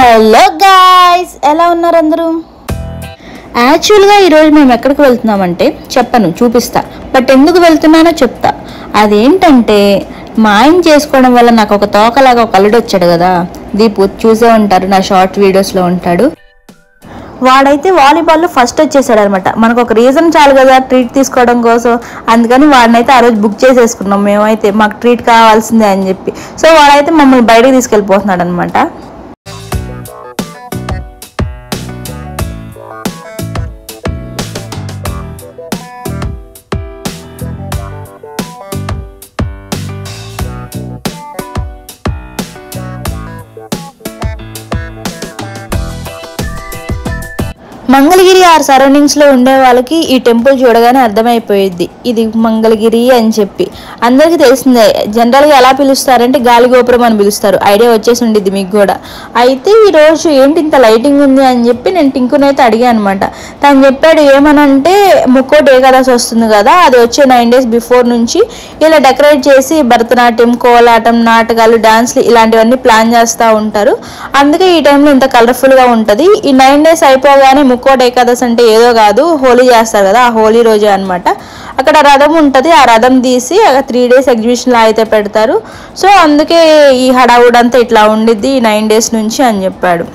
Hello guys, ఎలా ఉన్నారు అందరూ? యాక్చువల్గా ఈరోజు మేము ఎక్కడికి వెళ్తున్నామంటే చెప్పను, చూపిస్తా. బట్ ఎందుకు వెళ్తున్నానో చెప్తా. అదేంటంటే మా ఆయన చేసుకోవడం వల్ల నాకు ఒక తోకలాగా ఒక అల్లుడు వచ్చాడు కదా, దీపు చూసే ఉంటారు, నా షార్ట్ వీడియోస్లో ఉంటాడు. వాడైతే వాలీబాల్లో ఫస్ట్ వచ్చేసాడు అనమాట. మనకు ఒక రీజన్ చాలు కదా ట్రీట్ తీసుకోవడం కోసం. అందుకని వాడినైతే ఆ రోజు బుక్ చేసేసుకున్నాం మేమైతే, మాకు ట్రీట్ కావాల్సిందే అని చెప్పి. సో వాడైతే మమ్మల్ని బయటకు తీసుకెళ్ళిపోతున్నాడు అనమాట. మంగళగిరి ఆర్ సరౌండింగ్స్ లో ఉండే వాళ్ళకి ఈ టెంపుల్ చూడగానే అర్థమైపోయింది ఇది మంగళగిరి అని చెప్పి. అందరికీ తెలిసిందే. జనరల్ గా ఎలా పిలుస్తారంటే గాలిగోపురం అని పిలుస్తారు. ఐడియా వచ్చేసి ఉండిద్ది మీకు కూడా. అయితే ఈ రోజు ఏంటి ఇంత లైటింగ్ ఉంది అని చెప్పి నేను టింకునైతే అడిగా అనమాట. తను చెప్పాడు ఏమనంటే ముక్కోటి ఏకాదశి వస్తుంది కదా, అది వచ్చే 9 days బిఫోర్ నుంచి ఇలా డెకరేట్ చేసి భరతనాట్యం, కోలాటం, నాటకాలు, డాన్స్లు ఇలాంటివన్నీ ప్లాన్ చేస్తూ ఉంటారు. అందుకే ఈ టైంలో ఇంత కలర్ఫుల్ గా ఉంటది. ఈ 9 days అయిపోగానే ముక్కోటి ఏకాదశి అంటే ఏదో కాదు, హోలీ చేస్తారు కదా, ఆ హోలీ రోజే అనమాట. అక్కడ రథం ఉంటుంది, ఆ రథం తీసి 3 days ఎగ్జిబిషన్ లా అయితే పెడతారు. సో అందుకే ఈ హడావుడంతా ఇట్లా ఉండిద్ది ఈ 9 days నుంచి అని చెప్పాడు.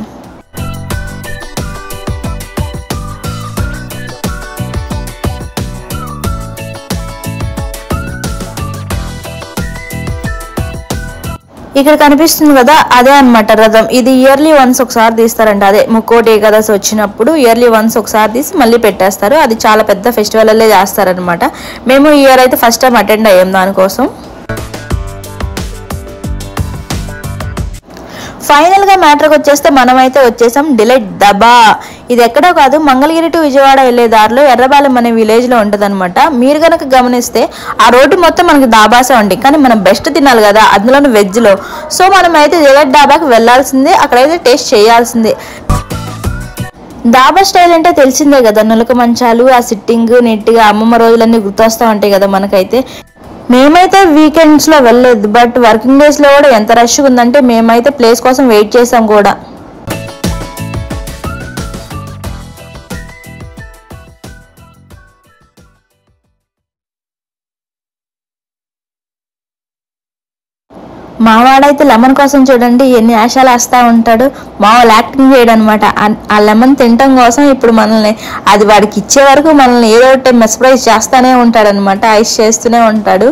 ఇక్కడ కనిపిస్తుంది కదా, అదే అనమాట రథం. ఇది ఇయర్లీ వన్స్ ఒకసారి తీస్తారంట. అదే ముక్కోటి ఏకాదశి వచ్చినప్పుడు ఇయర్లీ వన్స్ ఒకసారి తీసి మళ్ళీ పెట్టేస్తారు. అది చాలా పెద్ద ఫెస్టివల్ అల్లే చేస్తారనమాట. మేము ఈ ఇయర్ అయితే ఫస్ట్ టైం అటెండ్ అయ్యాం దానికోసం. ఫైనల్ గా మ్యాటర్కి వచ్చేస్తే మనమైతే వచ్చేసాం డిలైట్ దబా. ఇది ఎక్కడో కాదు, మంగళగిరి టు విజయవాడ వెళ్లే దారిలో ఎర్రబాలెం అనే విలేజ్ లో ఉంటది అనమాట. మీరు కనుక గమనిస్తే ఆ రోడ్డు మొత్తం మనకి దాబాసే ఉంది, కానీ మనం బెస్ట్ తినాలి కదా, అందులోని వెజ్ లో. సో మనం అయితే డిలైట్ డాబాకి వెళ్లాల్సిందే, అక్కడైతే టేస్ట్ చేయాల్సిందే. దాబా స్టైల్ అంటే తెలిసిందే కదా, నులక మంచాలు, ఆ సిట్టింగ్ నీట్గా అమ్మమ్మ రోజులన్నీ గుర్తొస్తా ఉంటాయి కదా మనకైతే. మేమైతే వీకెండ్స్ లో వెళ్ళలేదు, బట్ వర్కింగ్ డేస్ లో కూడా ఎంత రష్గా ఉందంటే మేమైతే ప్లేస్ కోసం వెయిట్ చేసాం కూడా. మావాడైతే లెమన్ కోసం చూడండి ఎన్ని ఆశాలు వేస్తూ ఉంటాడు. మావాళ్ళు యాక్టింగ్ చేయడం అనమాట. ఆ లెమన్ తినటం కోసం ఇప్పుడు మనల్ని, అది వాడికి ఇచ్చే వరకు మనల్ని ఏదో ఒకటి మెస్ప్రైజ్ చేస్తూనే ఉంటాడు అనమాట, ఐస్ చేస్తూనే ఉంటాడు.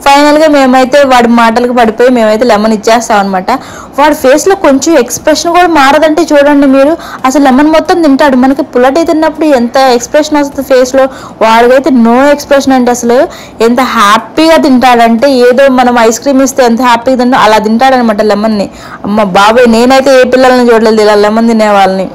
ఫైనల్గా మేమైతే వాడి మాటలకు పడిపోయి మేమైతే లెమన్ ఇచ్చేస్తాం అనమాట. వాడి ఫేస్లో కొంచెం ఎక్స్ప్రెషన్ కూడా మారదంటే చూడండి మీరు, అసలు లెమన్ మొత్తం తింటాడు. మనకి పుల్లటి తిన్నప్పుడు ఎంత ఎక్స్ప్రెషన్ వస్తుంది ఫేస్లో, వాడికైతే నో ఎక్స్ప్రెషన్ అంటే అసలు ఎంత హ్యాపీగా తింటాడంటే, ఏదో మనం ఐస్ క్రీమ్ ఇస్తే ఎంత హ్యాపీగా తింటాం అలా తింటాడనమాట లెమన్ని. అమ్మ బాబాయ్, నేనైతే ఏ పిల్లల్ని చూడలేదు ఇలా లెమన్ తినే వాళ్ళని.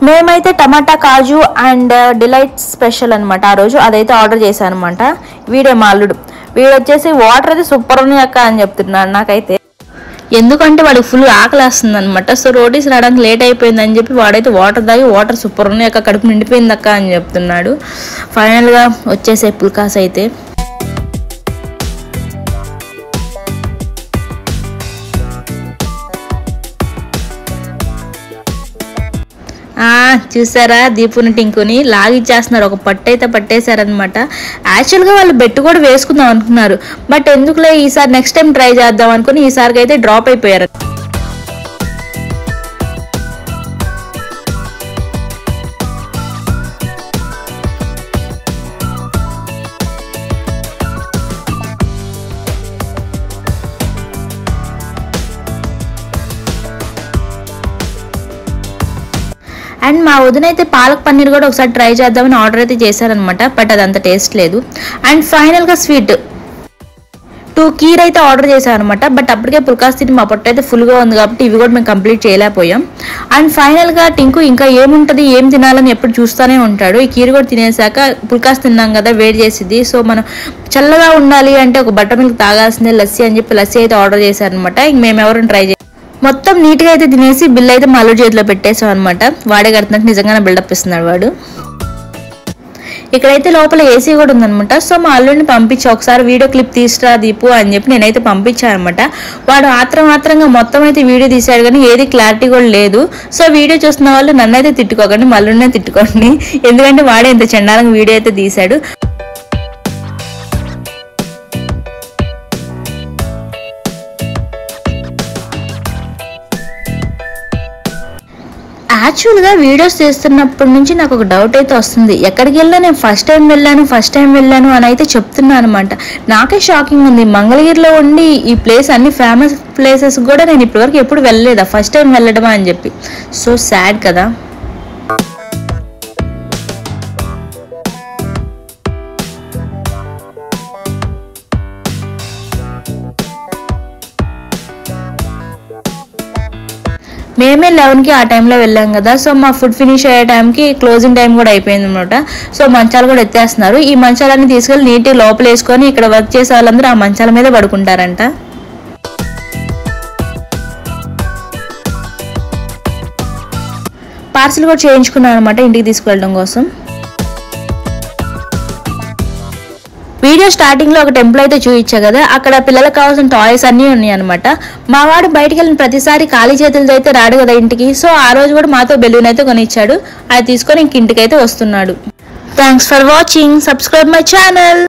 మేమైతే టమాటా కాజు అండ్ డిలైట్ స్పెషల్ అనమాట ఆ రోజు, అదైతే ఆర్డర్ చేశాను అనమాట. వీడే మా అల్లుడు. వీడు వచ్చేసి వాటర్ అయితే సూపర్ ఉంది అక్క అని చెప్తున్నాడు నాకైతే. ఎందుకంటే వాడికి ఫుల్ ఆకలి వస్తుంది అనమాట. సో రోటీస్ రావడానికి లేట్ అయిపోయింది అని చెప్పి వాడైతే వాటర్ తాగి వాటర్ సూపర్ ఉన్నాయి అక్క, కడుపు నిండిపోయింది అక్క అని చెప్తున్నాడు. ఫైనల్గా వచ్చేసే పుల్కాస్ అయితే చూసారా, దీపుని టింకుని లాగిచ్చేస్తున్నారు. ఒక పట్టు అయితే పట్టేశారనమాట. యాక్చువల్గా వాళ్ళు బెట్ కూడా వేసుకుందాం అనుకున్నారు, బట్ ఎందుకులే ఈసారి నెక్స్ట్ టైం ట్రై చేద్దాం అనుకుని ఈసారికి అయితే డ్రాప్ అయిపోయారు. అండ్ మా వదిన అయితే పాలక్ పన్నీర్ కూడా ఒకసారి ట్రై చేద్దామని ఆర్డర్ అయితే చేశారనమాట, బట్ అది అంత టేస్ట్ లేదు. అండ్ ఫైనల్గా స్వీట్ 2 కీర్ అయితే ఆర్డర్ చేశాను అనమాట. బట్ అప్పటికే పుల్కాస్ తిని మా పొట్ట అయితే ఫుల్గా ఉంది కాబట్టి ఇవి కూడా మేము కంప్లీట్ చేయలేకపోయాం. అండ్ ఫైనల్గా టింకు ఇంకా ఏముంటుంది ఏం తినాలని ఎప్పుడు చూస్తూనే ఉంటాడు. ఈ కీర్ కూడా తినేసాక పుల్కాస్ తిన్నాం కదా వేడి చేసిద్ది, సో మనం చల్లగా ఉండాలి అంటే ఒక బటర్ మిల్క్ తాగాల్సిందే లస్సీ అని చెప్పి లస్సీ అయితే ఆర్డర్ చేశారనమాట. ఇంక మేము ఎవరైనా ట్రై చేయాలి. మొత్తం నీట్గా అయితే తినేసి బిల్ అయితే మా అల్లుడి చేతిలో పెట్టేసాం అనమాట. వాడే కడుతున్నట్టు నిజంగానే బిల్డప్ ఇస్తున్నాడు వాడు. ఇక్కడైతే లోపల ఏసీ కూడా ఉందనమాట. సో మా అల్లుడిని పంపించా, ఒకసారి వీడియో క్లిప్ తీసుకురా దీపు అని చెప్పి నేనైతే పంపించాను అనమాట. వాడు ఆత్రంగా మొత్తం అయితే వీడియో తీశాడు కానీ ఏది క్లారిటీ కూడా లేదు. సో వీడియో చూస్తున్న వాళ్ళు నన్నైతే తిట్టుకోకండి, మా అల్లుడినే తిట్టుకోండి, ఎందుకంటే వాడే ఇంత చండాలంగా వీడియో అయితే తీశాడు. యాక్చువల్గా వీడియోస్ చేస్తున్నప్పటి నుంచి నాకు ఒక డౌట్ అయితే వస్తుంది. ఎక్కడికి వెళ్ళినా నేను ఫస్ట్ టైం వెళ్ళాను అని అయితే చెప్తున్నాను అనమాట. నాకే షాకింగ్ ఉంది. మంగళగిరిలో ఉండి ఈ ప్లేస్ అన్ని ఫేమస్ ప్లేసెస్ కూడా నేను ఇప్పటివరకు ఎప్పుడు వెళ్ళలేదా, ఫస్ట్ టైం వెళ్ళడమా అని చెప్పి. సో సాడ్ కదా. మేమే 11కి ఆ టైంలో వెళ్ళాం కదా. సో మా ఫుడ్ ఫినిష్ అయ్యే టైంకి క్లోజింగ్ టైం కూడా అయిపోయింది అనమాట. సో మంచాలు కూడా ఎత్తేస్తున్నారు. ఈ మంచాలన్నీ తీసుకెళ్ళి నీట్గా లోపల వేసుకొని ఇక్కడ వర్క్ చేసే వాళ్ళందరూ ఆ మంచాల మీద పడుకుంటారంట. పార్సిల్ కూడా చేయించుకున్నాను అనమాట ఇంటికి తీసుకువెళ్ళడం కోసం. వీడియో స్టార్టింగ్ లో ఒక టెంపుల్ అయితే చూపించా కదా, అక్కడ పిల్లలకు కావాల్సిన టాయ్స్ అన్నీ ఉన్నాయి అనమాట. మా వాడు బయటికి వెళ్ళిన ప్రతిసారి ఖాళీ చేతులతో అయితే రాడు కదా ఇంటికి. సో ఆ రోజు కూడా మాతో బెలూన్ అయితే కొనిచ్చాడు. అది తీసుకొని ఇంటికైతే వస్తున్నాడు. Thanks for watching. Subscribe my channel.